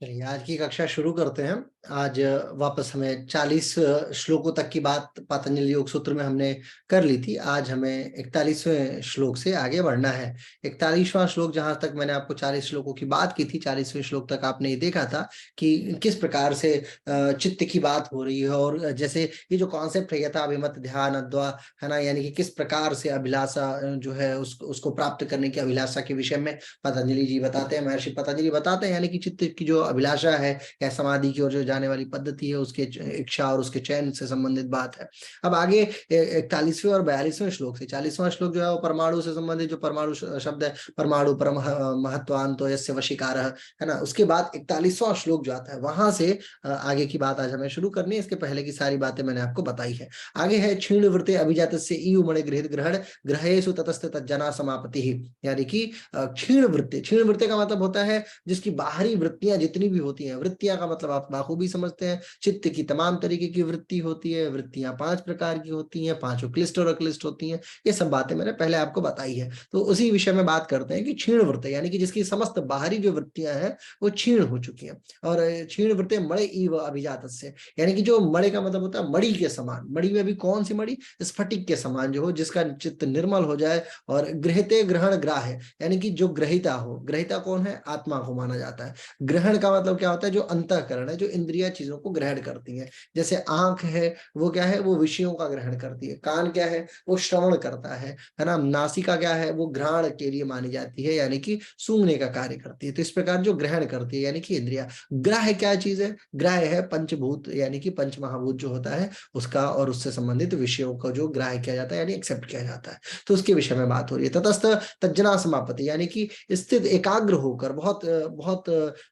चलिए आज की कक्षा शुरू करते हैं। आज वापस हमें 40 श्लोकों तक की बात पतंजलि योग सूत्र में हमने कर ली थी। आज हमें 41वें श्लोक से आगे बढ़ना है। 41वां श्लोक, जहां तक मैंने आपको 40 श्लोकों की बात की थी, 40वें श्लोक तक आपने ये देखा था कि किस प्रकार से चित्त की बात हो रही है। और जैसे ये जो कॉन्सेप्ट है यथा अभिमत ध्यान अद्वा, है ना, यानी कि किस प्रकार से अभिलाषा जो है उसको प्राप्त करने की अभिलाषा के विषय में पतंजलि जी बताते हैं, महर्षि पतंजलि बताते हैं। यानी कि चित्त की जो अभिलाषा है या समाधि की ओर जो जाने वाली पद्धति है, उसके इच्छा और उसके चयन से संबंधित बात है। अब आगे 41वें और 42वें श्लोक से, 40वां श्लोक जो है वो परमाणु से संबंधित, जो परमाणु शब्द है, परमाणु परम महत्वान्तो यस्य वशीकार, है ना। उसके बाद 41वां श्लोक जो आता है, वहां से आगे की बात आज हमें शुरू करनी है। इसके पहले की सारी बातें मैंने आपको बताई है। आगे है क्षीण वृत्ते अभिजात ईयु मणि गृहीत ग्रहण ग्रहेषु ततस्थ तज्जना समापति, यानी कि क्षीण वृत्ति। क्षीण वृत्ति का मतलब होता है जिसकी बाहरी वृत्तियां जितनी भी होती हैं। वृत्तियां का मतलब आप बाखूबी समझते हैं, चित्त की तमाम तरीके की वृत्ति होती है। वृत्तियां 5 प्रकार की होती हैं, 5 क्लिष्ट और अक्लिष्ट होती हैं। ये सब बातें मैंने पहले आपको बताई है। तो उसी विषय में बात करते हैं कि क्षीण वृत्ति, यानी कि जिसकी समस्त बाहरी जो वृत्तियां हैं वो क्षीण हो चुकी हैं। और क्षीण वृत्ति मणि इव अभिजात से, यानी कि जो मणि का मतलब होता है मणि के समान। मणि में भी कौन सी मणि? स्फटिक के समान जो हो, जिसका चित्त निर्मल हो जाए। और गृहते ग्रहण ग्राह्य, यानी कि जो ग्रहिता हो। ग्रहिता कौन है? आत्मा को माना जाता है। ग्रहण का मतलब क्या होता है? जो अंतःकरण है, जो इंद्रिया चीजों को ग्रहण करती है। जैसे आंख है, वो क्या है? वो विषयों का ग्रहण करती है। कान क्या है? वो श्रवण करता है ना। नासिका क्या है? वो घ्राण के लिए मानी जाती है, यानी कि सूंघने का कार्य करती है। तो इस प्रकार जो ग्रहण करती है, यानी कि इंद्रिया। ग्राह्य क्या चीज है? ग्राह्य है पंचभूत, यानी कि पंच महाभूत जो होता है उसका, और उससे संबंधित विषयों का जो ग्राह्य किया जाता है, यानी एक्सेप्ट किया जाता है। तो उसके विषय में बात हो रही है। तटस्थ तज्जना समापति, यानी कि स्थित एकाग्र होकर, बहुत बहुत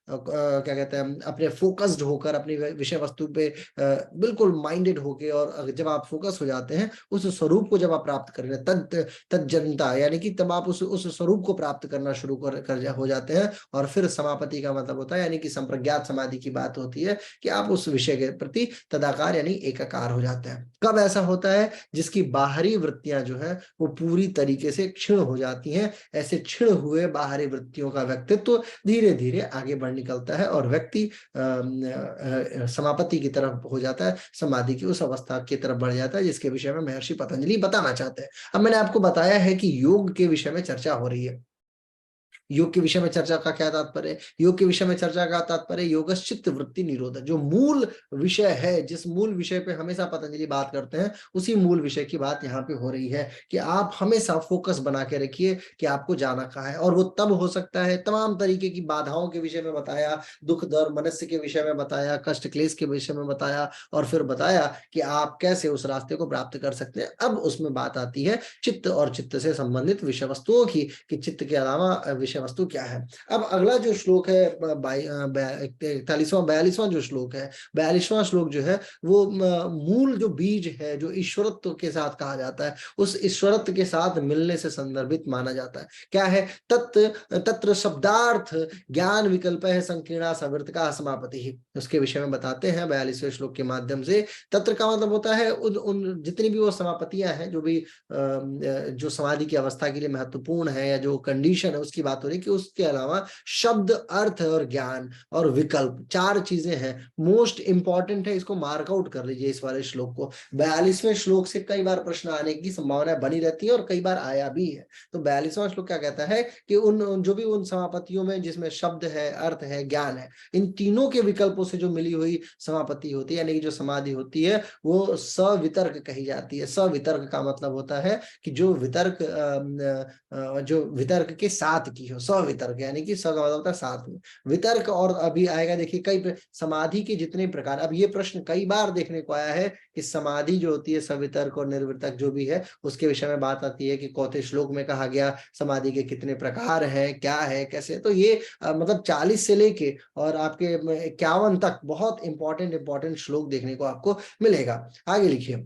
क्या कहते हैं, अपने फोकस्ड होकर, अपनी विषय वस्तु पे बिल्कुल माइंडेड होके, और जब आप फोकस हो जाते हैं उस स्वरूप को, जब आप प्राप्त कर रहे हैं, तज्जनता, यानी कि तब आप उस स्वरूप को प्राप्त करना शुरू हो जाते हैं। और फिर समापति का मतलब होता है, यानी कि संप्रज्ञात समाधि की बात होती है कि आप उस विषय के प्रति तदाकार यानी एकाकार हो जाते हैं। कब ऐसा होता है? जिसकी बाहरी वृत्तियां जो है वो पूरी तरीके से क्षीण हो जाती हैं। ऐसे क्षीण हुए बाहरी वृत्तियों का व्यक्तित्व धीरे धीरे आगे बढ़ निकलता है और व्यक्ति समापति की तरफ हो जाता है, समाधि की उस अवस्था की तरफ बढ़ जाता है, जिसके विषय में महर्षि पतंजलि बताना चाहते हैं। अब मैंने आपको बताया है कि योग के विषय में चर्चा हो रही है। योग के विषय में चर्चा का क्या तात्पर्य है? योग के विषय में चर्चा का तात्पर्य योगश्चित्त वृत्ति निरोध, जो मूल विषय है, जिस मूल विषय पे हमेशा पतंजलि बात करते हैं, उसी मूल विषय की बात यहाँ पे हो रही है कि आप हमेशा फोकस बना के रखिए कि आपको जाना कहाँ है। और वो तब हो सकता है, तमाम तरीके की बाधाओं के विषय में बताया, दुख दर्द मनस्य के विषय में बताया, कष्ट क्लेश के विषय में बताया, और फिर बताया कि आप कैसे उस रास्ते को प्राप्त कर सकते हैं। अब उसमें बात आती है चित्त और चित्त से संबंधित विषय वस्तुओं की, कि चित्त के अलावा विषय वस्तु क्या है। अब अगला जो श्लोक है 41वां 42वां जो श्लोक है, 42वां श्लोक जो है वो मूल जो बीज है, जो ईश्वरत्व के साथ कहा जाता है, उस ईश्वरत्व के साथ मिलने से संदर्भित माना जाता है। क्या है? तत्र शब्दार्थ ज्ञान विकल्प है संकीर्णा सवृत का समापति ही, उसके विषय में बताते हैं 42वें श्लोक के माध्यम से। तत्र का मतलब होता है उन जितनी भी वो समापतियां हैं, जो भी जो समाधि की अवस्था के लिए महत्वपूर्ण है, या जो कंडीशन है उसकी बात हो रही, कि उसके अलावा शब्द, अर्थ और ज्ञान और विकल्प, 4 चीजें हैं। मोस्ट इंपॉर्टेंट है, इसको मार्कआउट कर लीजिए इस वाले श्लोक को। 42वें श्लोक से कई बार प्रश्न आने की संभावना बनी रहती है और कई बार आया भी है। तो 42वां श्लोक क्या कहता है कि उन जो भी उन समापतियों में जिसमें शब्द है, अर्थ है, ज्ञान है, इन तीनों के विकल्पों से जो मिली हुई समापति होती है, यानी कि जो समाधि होती है, वो सवितर्क कही जाती है। सवितर्क का मतलब होता है कि जो वितर्क जो वितर्क के साथ की हो, सवितर्क, यानी कि स का मतलब होता है साथ में। वितर्क, और अभी आएगा देखिए कई समाधि के जितने प्रकार, अब ये प्रश्न कई बार देखने को आया है कि समाधि जो होती है सवितर्क और निर्वितर्क जो भी है, उसके विषय में बात आती है कि कौथे श्लोक में कहा गया समाधि के कितने प्रकार हैं, क्या है, कैसे। तो ये मतलब 40 से लेके और आपके 51 तक बहुत इंपॉर्टेंट श्लोक देखने को आपको मिलेगा। आगे लिखिए।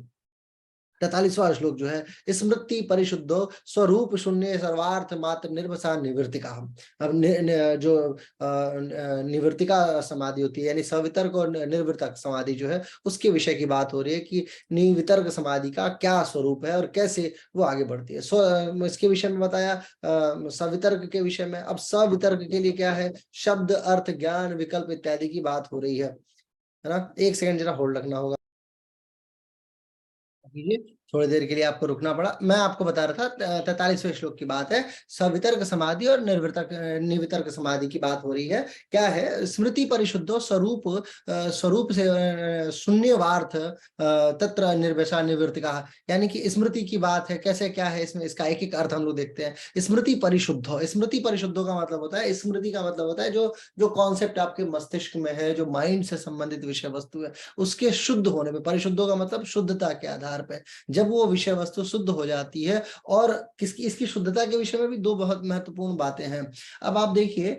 43वां श्लोक जो है, स्मृति परिशुद्धो स्वरूप शून्य सर्वार्थ मात्र निर्वसा निवृत्तिका। अब जो निवृत्तिका समाधि होती है, यानी सवितर्क और निर्वृतक समाधि जो है, उसके विषय की बात हो रही है कि निवितर्क समाधि का क्या स्वरूप है और कैसे वो आगे बढ़ती है। इसके विषय में बताया सवितर्क के विषय में। अब सवितर्क के लिए क्या है, शब्द अर्थ ज्ञान विकल्प इत्यादि की बात हो रही है ना। एक सेकंड जरा होल्ड रखना होगा, थोड़ी देर के लिए आपको रुकना पड़ा। मैं आपको बता रहा था 43वें श्लोक की बात है, सवितर्क समाधि और निर्वितर्क निवितर्क समाधि की बात हो रही है। क्या है, स्मृति परिशुद्धो स्वरूप स्वरूप से शून्यवार्थ तत्र निर्वशा निवृत्तिका, यानी कि स्मृति की बात है। कैसे क्या है इसमें, इसका एक एक अर्थ हम लोग देखते हैं। स्मृति परिशुद्धो, स्मृति परिशुद्धो का मतलब होता है, स्मृति का मतलब होता है जो जो कॉन्सेप्ट आपके मस्तिष्क में है, जो माइंड से संबंधित विषय वस्तु है, उसके शुद्ध होने पे। परिशुद्धो का मतलब शुद्धता के आधार पे, जब वो विषय वस्तु शुद्ध हो जाती है। और किसकी, इसकी शुद्धता के विषय में भी दो बहुत महत्वपूर्ण बातें हैं। अब आप देखिए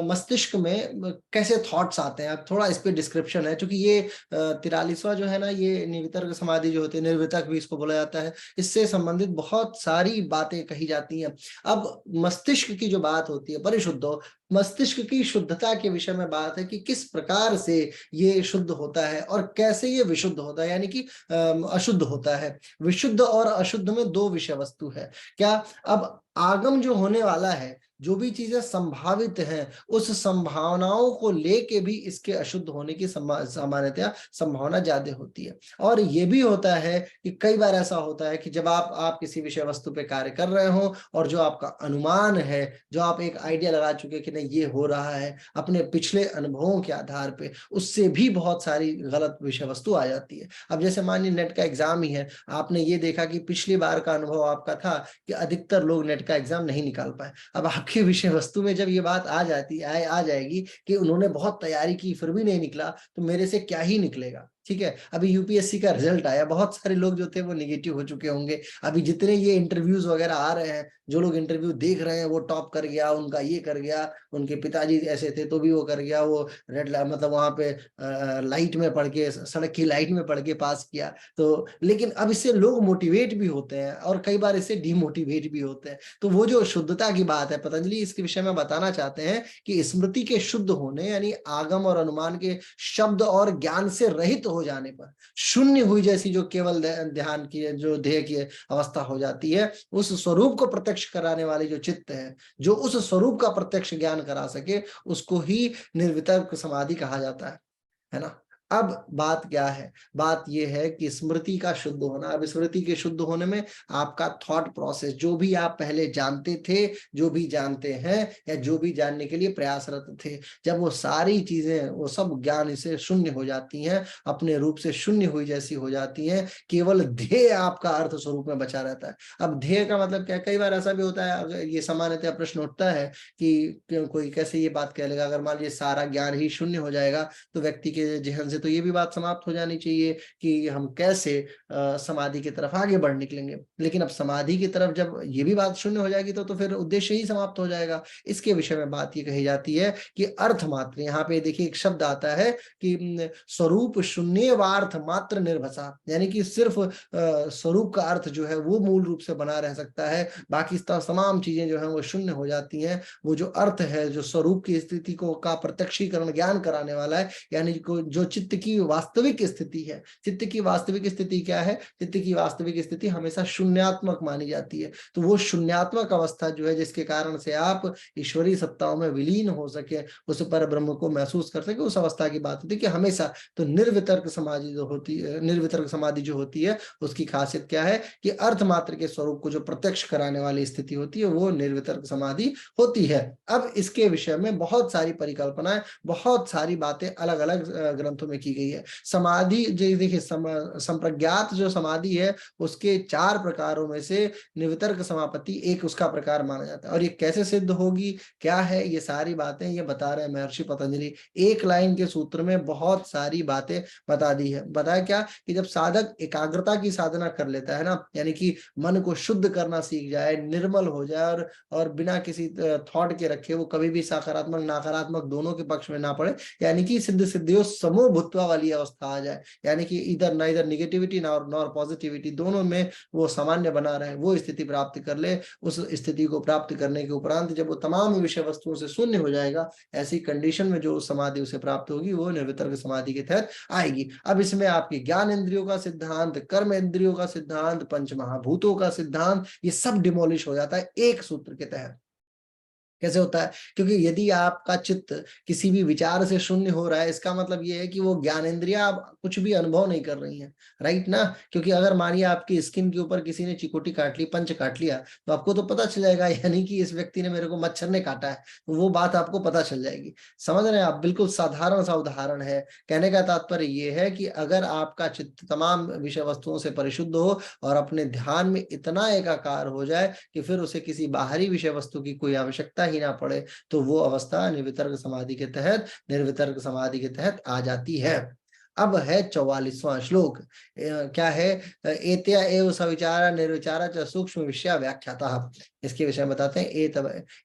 मस्तिष्क में कैसे थॉट्स आते हैं, अब थोड़ा इस पे डिस्क्रिप्शन है, क्योंकि ये 43वां जो है ना, ये निवितर्क समाधि जो होती है, निर्वितर्क भी इसको बोला जाता है, इससे संबंधित बहुत सारी बातें कही जाती हैं। अब मस्तिष्क की जो बात होती है परिशुद्धो, मस्तिष्क की शुद्धता के विषय में बात है कि किस प्रकार से ये शुद्ध होता है और कैसे ये विशुद्ध होता है, यानी कि अशुद्ध होता है। विशुद्ध और अशुद्ध में दो विषय वस्तु है। क्या, अब आगम जो होने वाला है, जो भी चीजें संभावित हैं, उस संभावनाओं को लेके भी इसके अशुद्ध होने की सामान्यतया संभावना ज्यादा होती है। और ये भी होता है कि कई बार ऐसा होता है कि जब आप किसी विषय वस्तु पे कार्य कर रहे हो और जो आपका अनुमान है, जो आप एक आइडिया लगा चुके कि नहीं ये हो रहा है, अपने पिछले अनुभवों के आधार पे, उससे भी बहुत सारी गलत विषय वस्तु आ जाती है। अब जैसे मान लीजिए नेट का एग्जाम ही है, आपने ये देखा कि पिछली बार का अनुभव आपका था कि अधिकतर लोग नेट का एग्जाम नहीं निकाल पाए। अब आपकी विषय वस्तु में जब ये बात आ जाएगी कि उन्होंने बहुत तैयारी की फिर भी नहीं निकला, तो मेरे से क्या ही निकलेगा। ठीक है, अभी यूपीएससी का रिजल्ट आया, बहुत सारे लोग जो थे वो निगेटिव हो चुके होंगे। अभी जितने ये इंटरव्यूज वगैरह आ रहे हैं, जो लोग इंटरव्यू देख रहे हैं, वो टॉप कर गया, उनका ये कर गया, उनके पिताजी ऐसे थे तो भी वो कर गया, वो रेड मतलब वहां पे लाइट में पढ़ के, सड़क की लाइट में पढ़ के पास किया। तो लेकिन अब इससे लोग मोटिवेट भी होते हैं और कई बार इससे डिमोटिवेट भी होते हैं। तो वो जो शुद्धता की बात है, पतंजलि इसके विषय में बताना चाहते हैं कि स्मृति के शुद्ध होने, यानी आगम और अनुमान के शब्द और ज्ञान से रहित हो जाने पर शून्य हुई जैसी जो केवल ध्यान की, जो ध्येय की अवस्था हो जाती है, उस स्वरूप को प्रत्यक्ष कराने वाले जो चित्त है, जो उस स्वरूप का प्रत्यक्ष ज्ञान करा सके, उसको ही निर्वितर्क समाधि कहा जाता है ना। अब बात क्या है, बात यह है कि स्मृति का शुद्ध होना। अब स्मृति के शुद्ध होने में आपका थॉट प्रोसेस, जो भी आप पहले जानते थे, जो भी जानते हैं, या जो भी जानने के लिए प्रयासरत थे, जब वो सारी चीजें, वो सब ज्ञान इसे शून्य हो जाती हैं, अपने रूप से शून्य हुई जैसी हो जाती हैं, केवल ध्येय आपका अर्थ स्वरूप में बचा रहता है। अब ध्येय का मतलब क्या, कई बार ऐसा भी होता है, अगर ये सामान्यतः प्रश्न उठता है कि कोई कैसे ये बात कह लेगा, अगर मान लीजिए सारा ज्ञान ही शून्य हो जाएगा तो व्यक्ति के जहन से तो ये भी बात समाप्त हो जानी चाहिए कि हम कैसे समाधि की तरफ आगे बढ़ निकलेंगे। लेकिन अब समाधि की तरफ जब ये भी बात शून्य हो जाएगी तो फिर उद्देश्य ही समाप्त हो जाएगा। इसके विषय में बात ये कही जाती है कि अर्थ मात्र, यहाँ पे देखिए एक शब्द आता है कि स्वरूप शून्यवार्थ मात्र निर्भसा, यानी कि सिर्फ स्वरूप का अर्थ जो है वो मूल रूप से बना रह सकता है, बाकी तमाम चीजें जो है वो शून्य हो जाती हैं। वो जो अर्थ है, जो स्वरूप की स्थिति को का प्रत्यक्षीकरण ज्ञान कराने वाला है, यानी जो चित्त की वास्तविक स्थिति है। चित्त की वास्तविक स्थिति क्या है, चित्त की वास्तविक स्थिति हमेशा शून्यात्मक मानी जाती है। तो वो शून्यात्मक अवस्था जो है, जिसके कारण से आप ईश्वरीय सत्ताओं में विलीन हो सके, उस पर ब्रह्म को महसूस कर सके, उस अवस्था की बात होती है कि हमेशा। तो निर्वितर्क समाधि जो होती है, निर्वितर्क समाधि जो होती है, उसकी खासियत क्या है कि अर्थ मात्र के स्वरूप को जो प्रत्यक्ष कराने वाली स्थिति होती है, वो निर्वितर्क समाधि होती है। अब इसके विषय में बहुत सारी परिकल्पनाएं, बहुत सारी बातें अलग अलग ग्रंथों में की गई है। समाधि देखिए, संप्रज्ञात जो समाधि है, उसके 4 प्रकारों में से निर्वितर्क समापत्ति एक उसका प्रकार माना जाता है। और ये कैसे सिद्ध होगी, क्या है, ये सारी बातें ये बता रहे हैं महर्षि पतंजलि। एक लाइन के सूत्र में बहुत सारी बातें बता दी है। बताया क्या कि जब साधक एकाग्रता की साधना कर लेता है ना, यानी कि मन को शुद्ध करना सीख जाए, निर्मल हो जाए, और बिना किसी थॉट के रखे वो कभी भी सकारात्मक नकारात्मक दोनों के पक्ष में ना पड़े, यानी कि सिद्ध सिद्धियों समो भूतवा वाली अवस्था आ जाए, यानी कि इधर ना इधर निगेटिविटी ना और नॉर पॉजिटिविटी, दोनों में वो सामान्य बना रहे, वो स्थिति प्राप्त कर ले। उस स्थिति को प्राप्त करने के उपरांत जब वो तमाम विषय वस्तुओं से शून्य हो जाएगा, ऐसी कंडीशन में जो समाधि उसे प्राप्त होगी वो निर्वितर्क समाधि के तहत आएगी। अब इसमें आपकी ज्ञान इंद्रियों का सिद्धांत, कर्म इंद्रियों का सिद्धांत, पंच महाभूतों का सिद्धांत, ये सब डिमोलिश हो जाता है एक सूत्र के तहत। कैसे होता है? क्योंकि यदि आपका चित्त किसी भी विचार से शून्य हो रहा है, इसका मतलब ये है कि वो ज्ञानेंद्रियां आप कुछ भी अनुभव नहीं कर रही हैं, राइट ना? क्योंकि अगर मानिए आपकी स्किन के ऊपर किसी ने चिकोटी काट ली, पंच काट लिया, तो आपको तो पता चल जाएगा, यानी कि इस व्यक्ति ने मेरे को मच्छर ने काटा है, तो वो बात आपको पता चल जाएगी। समझ रहे हैं आप? बिल्कुल साधारण सा उदाहरण है। कहने का तात्पर्य ये है कि अगर आपका चित्त तमाम विषय वस्तुओं से परिशुद्ध हो और अपने ध्यान में इतना एकाकार हो जाए कि फिर उसे किसी बाहरी विषय वस्तु की कोई आवश्यकता ही ना पड़े, तो वो अवस्था निर्वितर्क समाधि के तहत आ जाती है। अब है 44वां श्लोक। क्या है? एत्या एव सविचारा निर्विचारा च सूक्ष्म विषया व्याख्याता। इसके विषय में बताते हैं,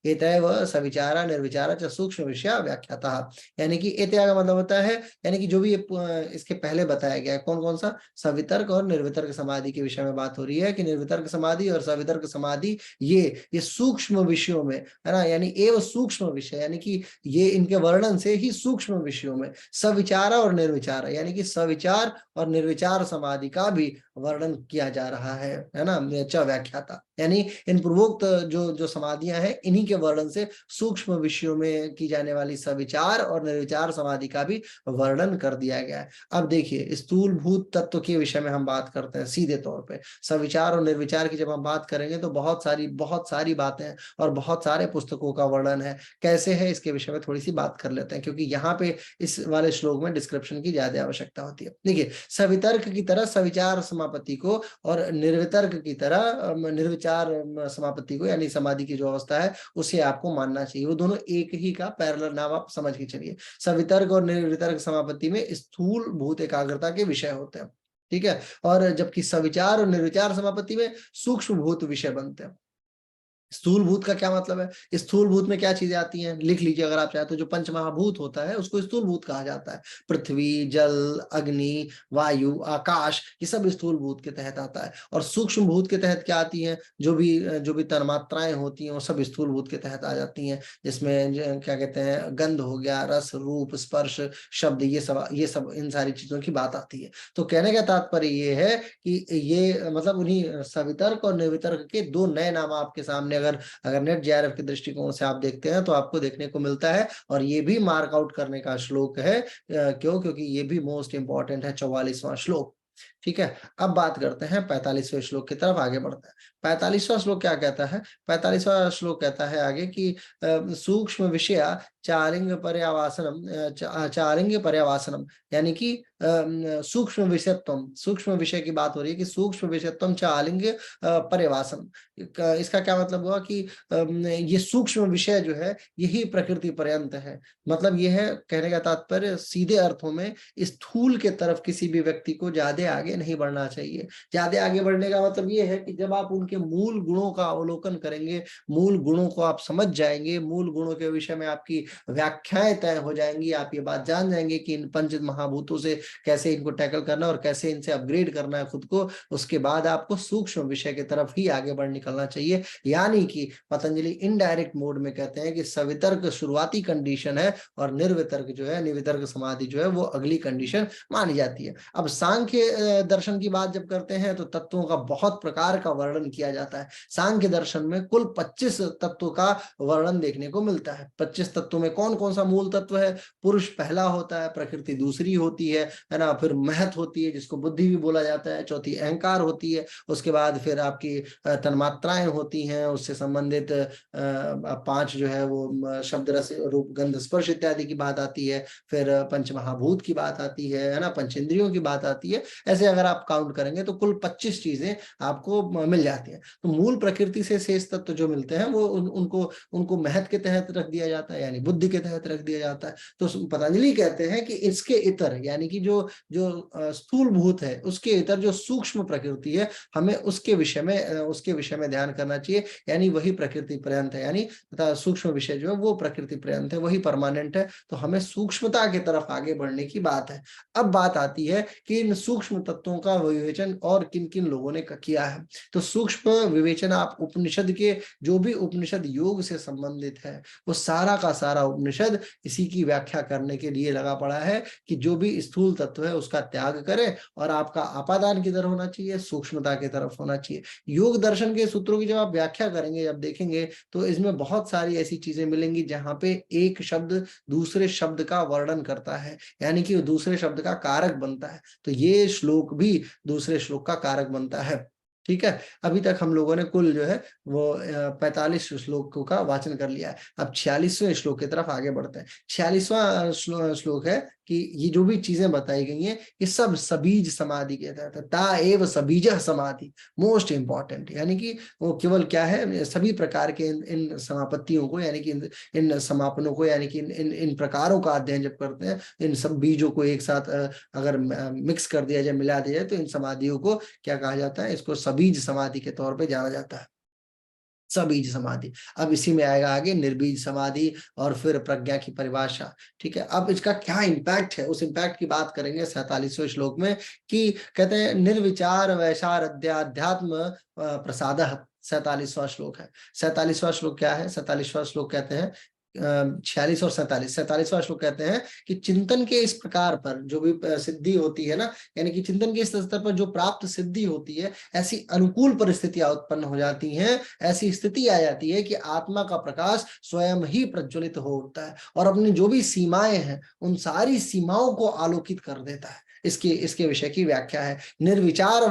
एतैव सविचारा निर्विचारा च सूक्ष्म विषया व्याख्याता, यानी कि एत्या का मतलब होता है, यानी कि जो भी इसके पहले बताया गया है, कौन कौन सा? सवितर्क और निर्वितर्क समाधि के विषय में बात हो रही है कि निर्वितर्क समाधि और सवितर्क समाधि ये सूक्ष्म विषयों में है ना, यानी एवं सूक्ष्म विषय, यानी कि ये इनके वर्णन से ही सूक्ष्म विषयों में सविचारा और निर्विचारा, यानी कि सविचार और निर्विचार समाधि का भी वर्णन किया जा रहा है ना, च व्याख्याता, यानी इन पूर्वोक्त जो जो समाधियां हैं, इन्हीं के वर्णन से सूक्ष्म विषयों में की जाने वाली सविचार और निर्विचार समाधि का भी वर्णन कर दिया गया है। अब देखिए, स्थूल भूत तत्व के विषय में हम बात करते हैं सीधे तौर पे। सविचार और निर्विचार की जब हम बात करेंगे तो बहुत सारी बातें और बहुत सारे पुस्तकों का वर्णन है। कैसे है, इसके विषय में थोड़ी सी बात कर लेते हैं, क्योंकि यहाँ पे इस वाले श्लोक में डिस्क्रिप्शन की ज्यादा आवश्यकता होती है। देखिए, सवितर्क की तरह सविचार समापत्ति को और निर्वितर्क की तरह निर्विचार समापत्ति को, यानी समाधि की जो अवस्था है, उसे आपको मानना चाहिए। वो दोनों एक ही का पैरेलल नाम आप समझ के चलिए। सवितर्क और निर्वितर्क समापत्ति में स्थूल भूत एकाग्रता के विषय होते हैं, ठीक है, और जबकि सविचार और निर्विचार समापत्ति में सूक्ष्म भूत विषय बनते हैं। स्थूल भूत का क्या मतलब है? स्थूल भूत में क्या चीजें आती हैं, लिख लीजिए अगर आप चाहे तो। जो पंच महाभूत होता है उसको स्थूल भूत कहा जाता है। पृथ्वी, जल, अग्नि, वायु, आकाश, ये सब स्थूल भूत के तहत आता है। और सूक्ष्म भूत के तहत क्या आती है? जो भी तन्मात्राएं होती हैं वो सब स्थूल भूत के तहत आ जाती हैं, जिसमें क्या कहते हैं, गंध हो गया, रस, रूप, स्पर्श, शब्द, ये सब इन सारी चीजों की बात आती है। तो कहने का तात्पर्य ये है कि ये मतलब उन्हीं सवितर्क और निर्वितर्क के दो नए नाम आपके सामने अगर नेट जेआरएफ के दृष्टिकोण से आप देखते हैं तो आपको देखने को मिलता है। और ये भी मार्क आउट करने का श्लोक है। क्यों? क्योंकि ये भी मोस्ट इंपॉर्टेंट है, 44वां श्लोक। ठीक है, अब बात करते हैं 45वें श्लोक की तरफ आगे बढ़ते हैं। 45वां श्लोक क्या कहता है? 45वां श्लोक कहता है आगे कि सूक्ष्म विषया चालिंग पर्यावासनम, चालिंग पर्यावासनम, यानी कि सूक्ष्म विषयत्व, सूक्ष्म विषय की बात हो रही है कि सूक्ष्म विषयत्व चालिंग पर्यवासम। इसका क्या मतलब हुआ कि ये सूक्ष्म विषय जो है यही प्रकृति पर्यंत है। मतलब ये है, कहने का तात्पर्य सीधे अर्थों में स्थूल के तरफ किसी भी व्यक्ति को ज्यादा आगे नहीं बढ़ना चाहिए। ज्यादा आगे बढ़ने का मतलब ये है कि जब आप उनके मूल गुणों का अवलोकन करेंगे, मूल गुणों को आप समझ जाएंगे, मूल गुणों के विषय में आपकी व्याख्याएं तय हो जाएंगी, आप ये बात जान जाएंगे कि इन पंच महाभूतों से कैसे इनको टैकल करना और कैसे इनसे अपग्रेड करना है खुद को, उसके बाद आपको सूक्ष्म विषय की तरफ ही आगे बढ़ निकलना चाहिए। यानी कि पतंजलि इनडायरेक्ट मोड में कहते हैं कि सवितर्क शुरुआती कंडीशन है और निर्वितर्क जो है, निर्वितर्क समाधि जो है, वो अगली कंडीशन मानी जाती है। अब सांख्य दर्शन की बात जब करते हैं तो तत्वों का बहुत प्रकार का वर्णन किया जाता है। सांख्य दर्शन में कुल 25 तत्वों का वर्णन देखने को मिलता है। 25 तत्वों में कौन कौन सा मूल तत्व है? पुरुष पहला होता है, प्रकृति दूसरी होती है ना, फिर महत होती है जिसको बुद्धि भी बोला जाता है, चौथी अहंकार होती है, उसके बाद फिर आपकी तन्मात्राएं होती हैं, उससे संबंधित 5 जो है वो शब्द, रस, रूप, गंध, स्पर्श इत्यादि की बात आती है, फिर पंच महाभूत की बात आती है ना, पंचेंद्रियों की बात आती है। ऐसे अगर आप काउंट करेंगे तो कुल 25 चीजें आपको मिल जाती जाती है। तो मूल प्रकृति से शेष तत्व जो मिलते हैं वो उनको महत के तहत रख दिया जाता है, यानी बुद्धि के तहत रख दिया जाता है। तो पतंजलि कहते हैं कि इसके इतर, यानी कि जो जो स्थूल भूत है उसके इतर जो सूक्ष्म प्रकृति है, हमें उसके विषय में ध्यान करना चाहिए, यानी वही प्रकृति पर्यंत है, यानी तथा सूक्ष्म विषय जो है वो प्रकृति पर्यंत है, वही परमानेंट है। तो हमें सूक्ष्मता की तरफ आगे बढ़ने की बात है। अब बात आती है कि इन सूक्ष्म तत्वों का विवेचन और किन किन लोगों ने किया है। तो सूक्ष्म विवेचन आप उपनिषद के, जो भी उपनिषद योग से संबंधित है, वो सारा का सारा उपनिषद इसी की व्याख्या करने के लिए लगा पड़ा है कि जो भी स्थूल तत्व है उसका त्याग करें और आपका आपादान किधर होना चाहिए, सूक्ष्मता की तरफ होना चाहिए। योग दर्शन के सूत्रों की जब आप व्याख्या करेंगे, जब देखेंगे, तो इसमें बहुत सारी ऐसी चीजें मिलेंगी जहां पे एक शब्द दूसरे शब्द का वर्णन करता है, यानी कि दूसरे शब्द का कारक बनता है। तो ये श्लोक भी दूसरे श्लोक का कारक बनता है। ठीक है, अभी तक हम लोगों ने कुल जो है वो 45 श्लोकों का वाचन कर लिया है। अब 46वें श्लोक की तरफ आगे बढ़ते हैं। 46वां श्लोक है कि ये जो भी चीजें बताई गई हैं ये सब सबीज समाधि के तहत है। ता एव सबीज समाधि, मोस्ट इंपॉर्टेंट, यानी कि वो केवल क्या है, सभी प्रकार के इन समापत्तियों को, यानी कि इन समापनों को, यानी कि इन प्रकारों का अध्ययन जब करते हैं, इन सब बीजों को एक साथ अगर मिक्स कर दिया जाए, मिला दिया जाए, तो इन समाधियों को क्या कहा जाता है, इसको सबीज समाधि के तौर पे जाना जाता है, सबीज समाधि। अब इसी में आएगा आगे निर्बीज समाधि और फिर प्रज्ञा की परिभाषा। ठीक है, अब इसका क्या इम्पैक्ट है, उस इम्पैक्ट की बात करेंगे 47वें श्लोक में, कि कहते हैं निर्विचार वैशार अध्यात्म प्रसाद। 47वां श्लोक है। 47वां श्लोक क्या है, 47वां श्लोक कहते हैं 46 और 47, 47वां श्लोक कहते हैं कि चिंतन के इस प्रकार पर जो भी सिद्धि होती है ना, यानी कि चिंतन के इस स्तर पर जो प्राप्त सिद्धि होती है, ऐसी अनुकूल परिस्थितियां उत्पन्न हो जाती हैं, ऐसी स्थिति आ जाती है कि आत्मा का प्रकाश स्वयं ही प्रज्वलित हो उठता है और अपनी जो भी सीमाएं हैं उन सारी सीमाओं को आलोकित कर देता है। इसके विषय की व्याख्या है निर्विचार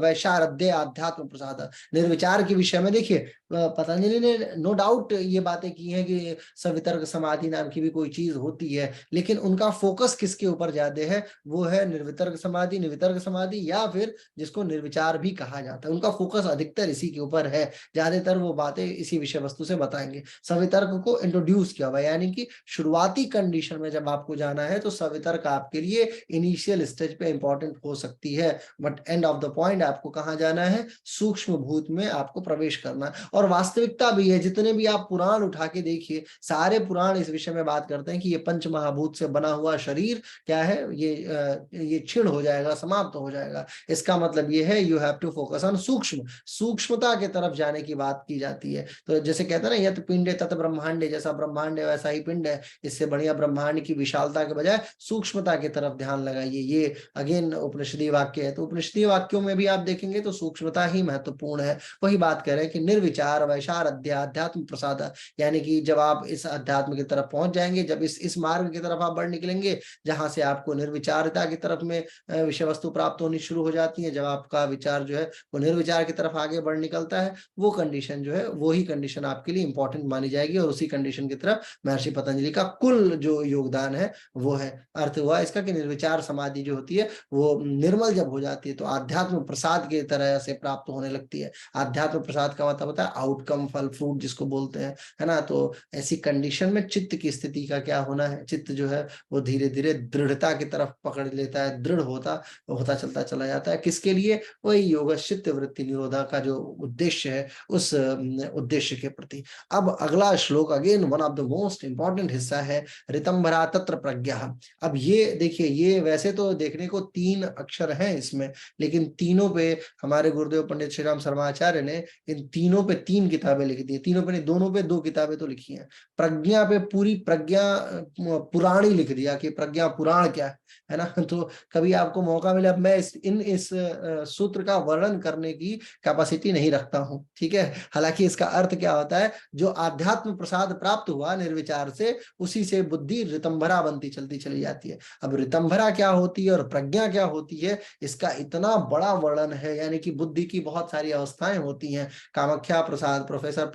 वैशारद्य आध्यात्म प्रसाद। निर्विचार के विषय में देखिए पतंजलि ने नो डाउट ये बातें की हैं कि सवितर्क समाधि नाम की भी कोई चीज होती है, लेकिन उनका फोकस किसके ऊपर ज्यादा है, वो है निर्वितर्क समाधि, निर्वितर्क समाधि, या फिर जिसको निर्विचार भी कहा जाता है। उनका फोकस अधिकतर इसी के ऊपर है, ज्यादातर वो बातें इसी विषय वस्तु से बताएंगे। सवितर्क को इंट्रोड्यूस किया हुआ, यानी कि शुरुआती कंडीशन में जब आपको जाना है तो सवितर्क आपके लिए इनिशियल स्टेज पे इंपॉर्टेंट हो सकती है, but end of the point आपको कहाँ जाना है, सूक्ष्म भूत में आपको प्रवेश करना है। और वास्तविकता भी है, जितने भी आप पुराण उठा के देखिए, सारे पुराण इस विषय में बात करते हैं कि ये पंच महाभूत से बना हुआ शरीर क्या है, ये क्षीण हो जाएगा, समाप्त हो जाएगा। इसका मतलब ये है you have to focus on सूक्ष्मता के तरफ जाने की बात की जाती है। तो जैसे कहते हैं ना, यत पिंडे तत ब्रह्मांडे, जैसा ब्रह्मांड है वैसा ही पिंड है, इससे बढ़िया ब्रह्मांड की विशालता के बजाय सूक्ष्मता की तरफ ध्यान लगाइए। ये अगेन उपनिषदीय वाक्य है। तो उपनिषदीय वाक्यों में भी आप देखेंगे तो सूक्ष्मता ही महत्वपूर्ण है। वही बात कह रहे हैं कि निर्विचार वैशार अध्यात्म प्रसाद, यानी कि जब आप इस अध्यात्म की तरफ पहुंच जाएंगे, जब इस मार्ग की तरफ आप बढ़ निकलेंगे जहां से आपको निर्विचारता की तरफ में विषय वस्तु प्राप्त होनी शुरू हो जाती है, जब आपका विचार जो है वो निर्विचार की तरफ आगे बढ़ निकलता है, वो कंडीशन जो है वो ही कंडीशन आपके लिए इंपॉर्टेंट मानी जाएगी। और उसी कंडीशन की तरफ महर्षि पतंजलि का कुल जो योगदान है वो है। अर्थ हुआ इसका कि निर्विचार समाधि जो होती है वो निर्मल जब हो जाती है तो आध्यात्म प्रसाद की तरह से प्राप्त होने लगती है। आध्यात्म प्रसाद का मतलब होता है आउटकम, फल, फ्रूट जिसको बोलते हैं, है ना। तो ऐसी कंडीशन में चित्त की स्थिति का क्या होना है, चित्त जो है वो धीरे धीरे दृढ़ता की तरफ पकड़ लेता है, दृढ़ होता चलता चला जाता है। किसके लिए, वही योग चित्त वृत्ति निरोधा का जो उद्देश्य है, उस उद्देश्य के प्रति। अब अगला श्लोक again one of the most important हिस्सा है, ऋतंभरा तत्र प्रज्ञा। अब ये देखिए, ये वैसे तो देखने को 3 अक्षर हैं इसमें, लेकिन तीनों पे हमारे गुरुदेव पंडित श्री राम शर्माचार्य ने इन तीनों पे 3 किताबें लिखी थी। तीनों पे नहीं, दोनों पे 2 किताबें तो लिखी हैं। प्रज्ञा पे पूरी प्रज्ञा पुराण ही लिख दिया कि प्रज्ञा पुराण क्या है ना। तो कभी आपको मौका मिले, अब मैं इस सूत्र का वर्णन करने की कैपेसिटी नहीं रखता हूं, ठीक है। हालांकि इसका अर्थ क्या होता है, जो आध्यात्म प्रसाद प्राप्त हुआ निर्विचार से, उसी से बुद्धि ऋतंभरा बनती चलती चली जाती है। अब ऋतंभरा क्या होती है और प्रज्ञा क्या होती है, इसका इतना बड़ा वर्णन है। यानी कि बुद्धि की बहुत सारी अवस्थाएं होती हैं। कामाख्या प्रसाद प्रोफेसर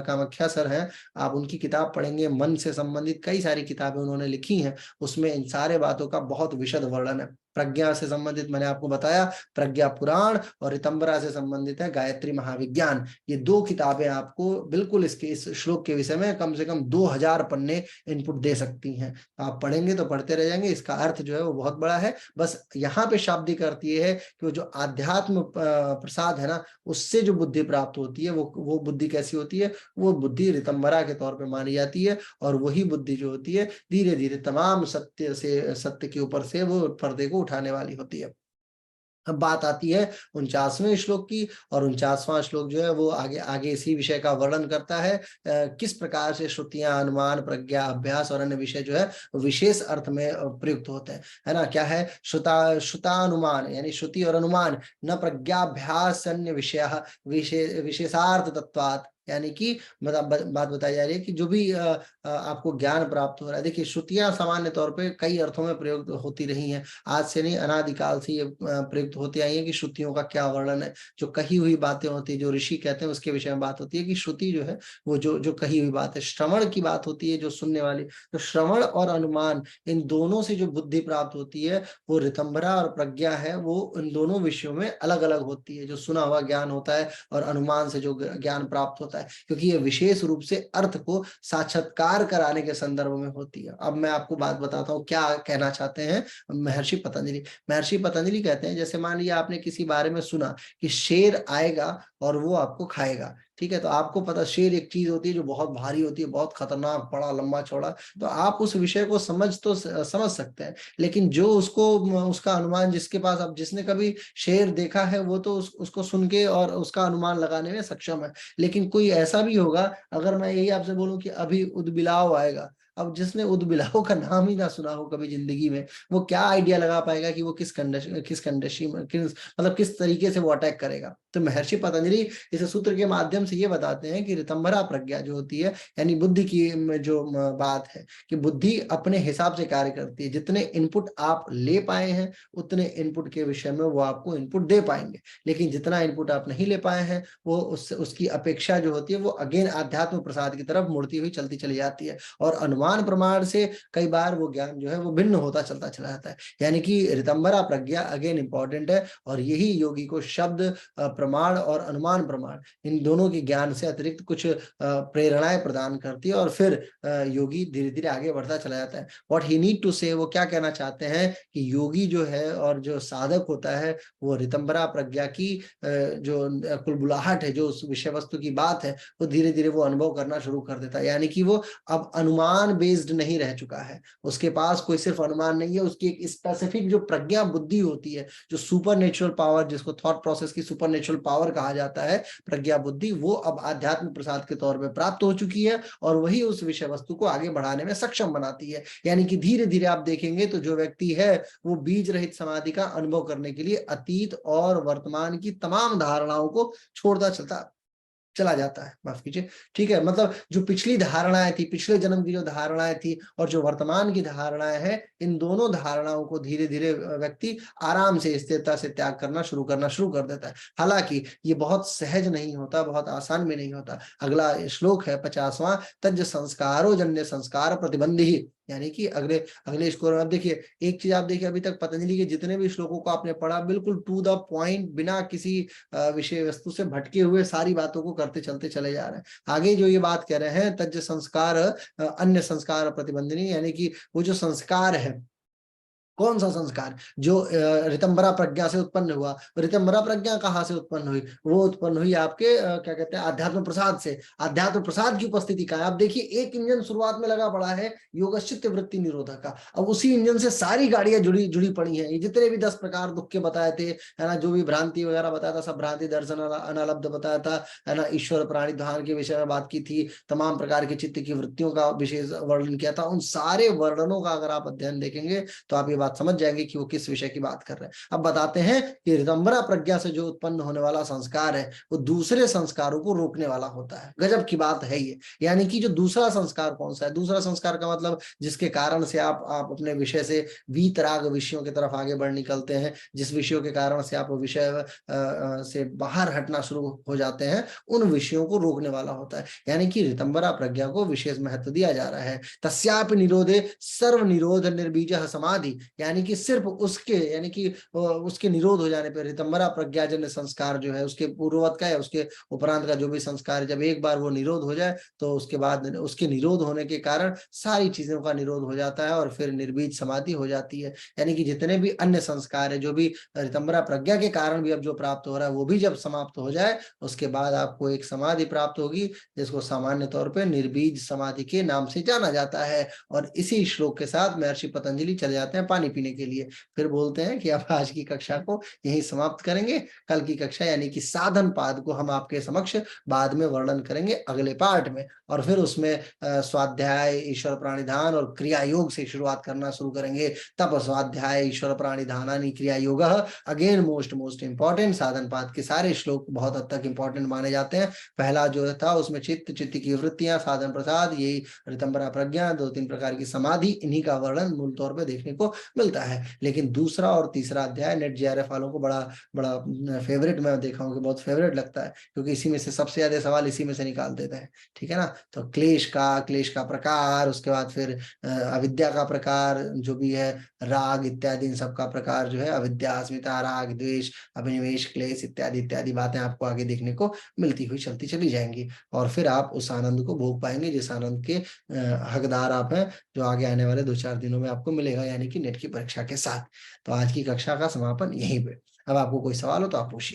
कामाख्या सर हैं, आप उनकी किताब पढ़ेंगे, मन से संबंधित कई सारी किताबें उन्होंने लिखी हैं, उसमें इन सारे बातों का बहुत विशद वर्णन है। प्रज्ञा से संबंधित मैंने आपको बताया प्रज्ञा पुराण, और ऋतंबरा से संबंधित है गायत्री महाविज्ञान। ये दो किताबें आपको बिल्कुल इसके इस श्लोक के विषय में कम से कम 2000 पन्ने इनपुट दे सकती हैं। आप पढ़ेंगे तो पढ़ते रह जाएंगे, इसका अर्थ जो है वो बहुत बड़ा है। बस यहाँ पे शाब्दिक अर्थ ये है कि वो जो आध्यात्म प्रसाद है ना, उससे जो बुद्धि प्राप्त होती है वो बुद्धि कैसी होती है, वो बुद्धि ऋतंबरा के तौर पे मानी जाती है। और वही बुद्धि जो होती है धीरे धीरे तमाम सत्य के ऊपर से वो पर्दे को उठाने वाली होती है। अब बात आती है 49वें श्लोक की, और 49वां श्लोक जो है वो आगे आगे इसी विषय का वर्णन करता है, किस प्रकार से श्रुतियां, अनुमान, प्रज्ञा, अभ्यास और अन्य विषय जो है विशेष अर्थ में प्रयुक्त होते हैं, है ना। क्या है, श्रुतानुमान यानी श्रुति और अनुमान, न प्रज्ञाभ्यास अन्य विषय विशेषार्थ तत्वात्, यानी कि मतलब बात बताई जा रही है कि जो भी आपको ज्ञान प्राप्त हो रहा है। देखिए श्रुतियां सामान्य तौर पे कई अर्थों में प्रयोग होती रही हैं, आज से नहीं अनादिकाल से ये प्रयुक्त होती आई है कि श्रुतियों का क्या वर्णन है। जो कही हुई बातें होती है, जो ऋषि कहते हैं उसके विषय में बात होती है कि श्रुति जो है वो जो कही हुई बात है। श्रवण की बात होती है, जो सुनने वाली, तो श्रवण और अनुमान इन दोनों से जो बुद्धि प्राप्त होती है वो ऋतंबरा और प्रज्ञा है, वो इन दोनों विषयों में अलग अलग होती है। जो सुना हुआ ज्ञान होता है और अनुमान से जो ज्ञान प्राप्त होता है, क्योंकि ये विशेष रूप से अर्थ को साक्षात्कार कराने के संदर्भ में होती है। अब मैं आपको बात बताता हूँ क्या कहना चाहते हैं महर्षि पतंजलि। महर्षि पतंजलि कहते हैं, जैसे मान लिया आपने किसी बारे में सुना कि शेर आएगा और वो आपको खाएगा, ठीक है। तो आपको पता शेर एक चीज होती है जो बहुत भारी होती है, बहुत खतरनाक, बड़ा, लंबा चौड़ा, तो आप उस विषय को समझ सकते हैं। लेकिन जो उसका अनुमान जिसके पास, अब जिसने कभी शेर देखा है वो तो उसको सुन के और उसका अनुमान लगाने में सक्षम है। लेकिन कोई ऐसा भी होगा, अगर मैं यही आपसे बोलूं कि अभी उदबिलाव आएगा, अब जिसने उदबिलाव का नाम ही ना सुना हो कभी जिंदगी में, वो क्या आइडिया लगा पाएगा कि वो मतलब किस तरीके से वो अटैक करेगा। तो महर्षि पतंजलि इस सूत्र के माध्यम से ये बताते हैं कि ऋतंबरा प्रज्ञा जो होती है, यानी बुद्धि की जो बात है कि बुद्धि अपने हिसाब से कार्य करती है। जितने इनपुट आप ले पाए हैं उतने इनपुट के विषय में वो आपको इनपुट दे पाएंगे, लेकिन जितना इनपुट आप नहीं ले पाए हैं वो उसकी अपेक्षा जो होती है वो अगेन आध्यात्म प्रसाद की तरफ मुड़ती हुई चलती चली जाती है। और अनुमान प्रमाण से कई बार वो ज्ञान जो है वो भिन्न होता चलता चला जाता है। यानी कि ऋतंबरा प्रज्ञा अगेन इंपॉर्टेंट है, और यही योगी को शब्द प्रमाण और अनुमान प्रमाण इन दोनों के ज्ञान से अतिरिक्त कुछ प्रेरणाएं प्रदान करती है, और फिर योगी धीरे धीरे आगे बढ़ता चला जाता है। व्हाट ही नीड टू से, वो क्या कहना चाहते हैं कि योगी जो है और जो साधक होता है वो ऋतंबरा प्रज्ञा की जो कुलबुलाहट है, जो उस विषय वस्तु की बात है, वो धीरे धीरे वो अनुभव करना शुरू कर देता है। यानी कि वो अब अनुमान बेस्ड नहीं रह चुका है, उसके पास कोई सिर्फ अनुमान नहीं है, उसकी एक स्पेसिफिक जो प्रज्ञा बुद्धि होती है, जो सुपर नेचुरल पावर, जिसको थॉट प्रोसेस की सुपर नेचुरल पावर कहा जाता है, प्रज्ञा बुद्धि, वो अब आध्यात्मिक प्रसाद के तौर पर प्राप्त हो चुकी है, और वही उस विषय वस्तु को आगे बढ़ाने में सक्षम बनाती है। यानी कि धीरे धीरे आप देखेंगे तो जो व्यक्ति है वो बीज रहित समाधि का अनुभव करने के लिए अतीत और वर्तमान की तमाम धारणाओं को छोड़ता चला जाता है, माफ कीजिए, ठीक है। मतलब जो पिछली धारणाएं थी, पिछले जन्म की जो धारणाएं थी और जो वर्तमान की धारणाएं हैं, इन दोनों धारणाओं को धीरे धीरे व्यक्ति आराम से, स्थिरता से त्याग करना शुरू कर देता है। हालांकि ये बहुत सहज नहीं होता, बहुत आसान भी नहीं होता। अगला श्लोक है 50वां, तज संस्कारो जन्य संस्कार प्रतिबंधी, यानी कि अगले अगले स्कोर में आप देखिए, एक चीज आप देखिए, अभी तक पतंजलि के जितने भी श्लोकों को आपने पढ़ा, बिल्कुल टू द पॉइंट, बिना किसी विषय वस्तु से भटके हुए सारी बातों को करते चलते चले जा रहे हैं। आगे जो ये बात कह रहे हैं, तज संस्कार अन्य संस्कार प्रतिबंधनी, यानी कि वो जो संस्कार है, कौन सा संस्कार जो ऋतंबरा प्रज्ञा से उत्पन्न हुआ, ऋतंबरा प्रज्ञा कहाँ से उत्पन्न हुई, वो उत्पन्न हुई आपके क्या कहते हैं, आध्यात्म प्रसाद से। आध्यात्म प्रसाद की उपस्थिति कहाँ है, आप देखिए एक इंजन शुरुआत में लगा पड़ा है, योगश्चित्त वृत्ति निरोधक का। अब उसी इंजन से सारी गाड़ियां जुड़ी पड़ी हैं। ये जितने भी 10 प्रकार दुख के बताए थे, है ना, जो भी भ्रांति वगैरह बताया था, सब भ्रांति दर्शन अनालब्ध बताया था, है ना, ईश्वर प्राणी ध्यान के विषय में बात की थी, तमाम प्रकार के चित्त की वृत्तियों का विशेष वर्णन किया था। उन सारे वर्णनों का अगर आप अध्ययन देखेंगे तो आप ये बात समझ जाएंगे कि वो किस विषय की बात कर रहे हैं। अब बताते हैं कि ऋतंबरा प्रज्ञा से जो उत्पन्न होने वाला संस्कार है वो दूसरे संस्कारों को रोकने वाला होता है। गजब की बात है ये। यानी कि जो दूसरा संस्कार कौन सा है, दूसरा संस्कार का मतलब जिसके कारण से आप अपने विषय से वीतराग विषयों की तरफ आगे बढ़ निकलते हैं, जिस विषयों के कारण से आप विषय से बाहर हटना शुरू हो जाते हैं, उन विषयों को रोकने वाला होता है। यानी कि ऋतंबरा प्रज्ञा को विशेष महत्व दिया जा रहा है। तस्यापि निरोधे सर्व निरोध निर्बीज समाधि, यानी कि सिर्फ उसके यानी कि उसके निरोध हो जाने पर ऋतंभरा प्रज्ञाजन्य संस्कार जो है उसके पूर्ववत का या उसके उपरांत का जो भी संस्कार है, जब एक बार वो निरोध हो जाए तो उसके बाद उसके निरोध होने के कारण सारी चीजों का निरोध हो जाता है और फिर निर्बीज समाधि हो जाती है। यानी कि जितने भी अन्य संस्कार है, जो भी ऋतंभरा प्रज्ञा के कारण भी अब जो प्राप्त हो रहा है वो भी जब समाप्त हो जाए, उसके बाद आपको एक समाधि प्राप्त होगी जिसको सामान्य तौर पर निर्बीज समाधि के नाम से जाना जाता है। और इसी श्लोक के साथ महर्षि पतंजलि चले जाते हैं पानी पीने के लिए। फिर बोलते हैं कि अब आज की कक्षा को यही समाप्त करेंगे। कल की कक्षा यानी कि साधन पाद को हम आपके समक्ष बाद में वर्णन करेंगे अगले पार्ट में, और फिर उसमें स्वाध्याय, ईश्वर प्राणिधान और क्रिया योग से शुरुआत करना शुरू करेंगे। तप स्वाध्याय ईश्वर प्राणिधानानि क्रिया योग, अगेन मोस्ट इंपॉर्टेंट। साधन पाद के सारे श्लोक बहुत हद तक इंपॉर्टेंट माने जाते हैं। पहला जो था उसमें चित्त की वृत्तियां, साधन प्रसाद, यही ऋतंभरा प्रज्ञा, 2-3 प्रकार की समाधि, इन्हीं का वर्णन मूल तौर पे देखने को मिलता है। लेकिन दूसरा और तीसरा अध्याय नेट जेआरएफ वालों को बड़ा बड़ा फेवरेट, मैं देखा हूँ कि बहुत फेवरेट लगता है, क्योंकि इसी में से सबसे ज्यादा सवाल इसी में से निकाल देते हैं। ठीक है ना। तो क्लेश का प्रकार, उसके बाद फिर अविद्या का प्रकार जो भी है, राग इत्यादि, इन सब का प्रकार जो है, अविद्या, अस्मिता, राग, द्वेष, अभिनिवेश, क्लेश इत्यादि इत्यादि बातें आपको आगे देखने को मिलती हुई चलती चली जाएंगी। और फिर आप उस आनंद को भोग पाएंगे जिस आनंद के हकदार आप हैं, जो आगे आने वाले 2-4 दिनों में आपको मिलेगा, यानी कि नेट की परीक्षा के साथ। तो आज की कक्षा का समापन यहीं पे। अब आपको कोई सवाल हो तो आप पूछिए।